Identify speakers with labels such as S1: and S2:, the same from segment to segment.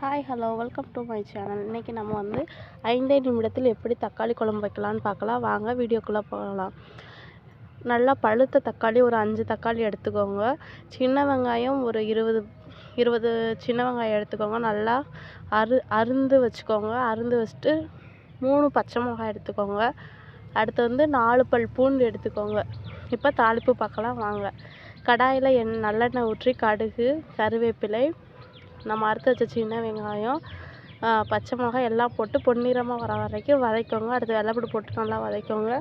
S1: Hi hello welcome to my channel. இன்றைக்கி நம்ம வந்து 5 நிமிடத்தில் எப்படி தக்காளி குழம்பு வைக்கலான்னு பார்க்கலாம். வாங்க வீடியோக்குள்ளே போகலாம். நல்லா பழுத்த தக்காளி ஒரு 5 தக்காளி எடுத்துக்கோங்க. சின்ன வெங்காயம் ஒரு 20 சின்ன வெங்காயம் எடுத்துக்கோங்க. நல்லா அருந்து வச்சுக்கோங்க. அருந்து வச்சுட்டு 3 பச்சை மிளகாய் எடுத்துக்கோங்க. அடுத்து வந்து 4 பல் பூண்டு எடுத்துக்கோங்க. இப்போ தாளிப்பு பார்க்கலாம் வாங்க. கடாயில் நல்லெண்ணெய் ஊற்றி கடுகு, கருவேப்பிலை, நம்ம அறுத்து வச்ச சின்ன வெங்காயம், பச்சை மிளகாய் எல்லாம் போட்டு பொன்னிறமாக வர வரைக்கும் வதக்கோங்க. அடுத்து வெள்ளைப்பூடு போட்டு நல்லா வதக்கோங்க.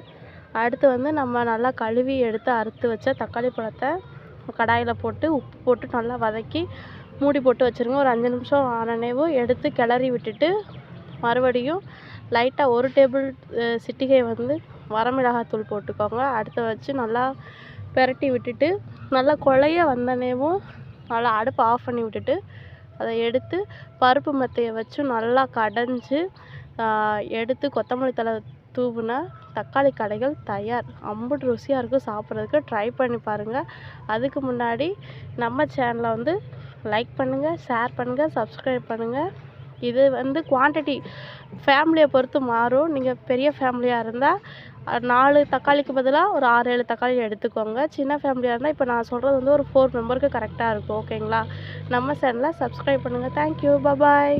S1: அடுத்து வந்து நம்ம நல்லா கழுவி எடுத்து அறுத்து வச்ச தக்காளி பழத்தை கடாயில் போட்டு உப்பு போட்டு நல்லா வதக்கி மூடி போட்டு வச்சுருங்க. ஒரு 5 நிமிஷம் ஆனனேவும் எடுத்து கிளறி விட்டுட்டு மறுபடியும் லைட்டாக 1 டேபிள் சிட்டிகை வந்து வரமிளகாத்தூள் போட்டுக்கோங்க. அடுத்து வச்சு நல்லா பெரட்டி விட்டுட்டு நல்லா குழைய வந்தனேவும் நல்லா அடுப்பை ஆஃப் பண்ணி விட்டுட்டு அதை எடுத்து பருப்பு மெத்தையை வச்சு நல்லா கடைஞ்சி எடுத்து கொத்தமல்லி தழை தூவுனா தக்காளி கடைகள் தயார். அம்புட்டு ருசியாக இருக்கும். சாப்பிட்றதுக்கு ட்ரை பண்ணி பாருங்கள். அதுக்கு முன்னாடி நம்ம சேனலை வந்து லைக் பண்ணுங்கள், ஷேர் பண்ணுங்கள், சப்ஸ்கிரைப் பண்ணுங்கள். இது வந்து குவான்டிட்டி ஃபேமிலியை பொறுத்து மாறும். நீங்கள் பெரிய ஃபேமிலியாக இருந்தால் 4 தக்காளிக்கு பதிலாக ஒரு 6-7 தக்காளி எடுத்துக்கோங்க. சின்ன ஃபேமிலியாக இருந்தால் இப்போ நான் சொல்கிறது வந்து ஒரு 4 மெம்பருக்கு கரெக்டாக இருக்கும். ஓகேங்களா? நம்ம சேனலை சப்ஸ்கிரைப் பண்ணுங்கள். தேங்க்யூ, பாய்.